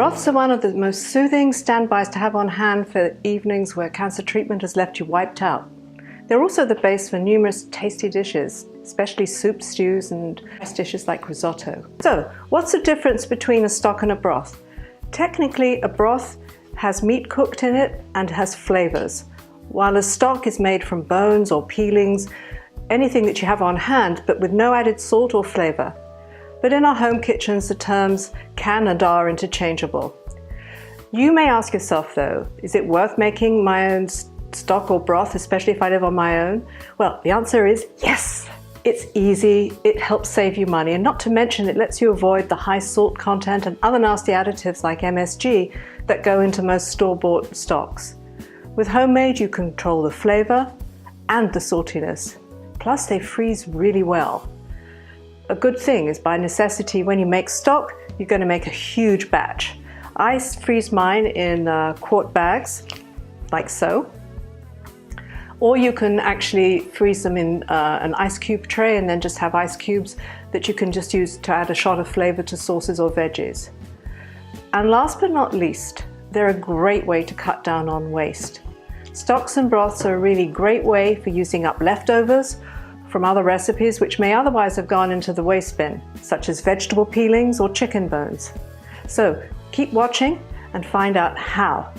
Broths are one of the most soothing standbys to have on hand for evenings where cancer treatment has left you wiped out. They're also the base for numerous tasty dishes, especially soups, stews, and rice dishes like risotto. So, what's the difference between a stock and a broth? Technically, a broth has meat cooked in it and has flavors, while a stock is made from bones or peelings, anything that you have on hand, but with no added salt or flavor. But in our home kitchens, the terms can and are interchangeable. You may ask yourself though, is it worth making my own stock or broth, especially if I live on my own? Well, the answer is yes. It's easy, it helps save you money, and not to mention it lets you avoid the high salt content and other nasty additives like MSG that go into most store-bought stocks. With homemade, you control the flavor and the saltiness. Plus, they freeze really well. A good thing is, by necessity, when you make stock, you're going to make a huge batch. I freeze mine in quart bags, like so. Or you can actually freeze them in an ice cube tray and then just have ice cubes that you can just use to add a shot of flavor to sauces or veggies. And last but not least, they're a great way to cut down on waste. Stocks and broths are a really great way for using up leftovers from other recipes which may otherwise have gone into the waste bin, such as vegetable peelings or chicken bones. So keep watching and find out how.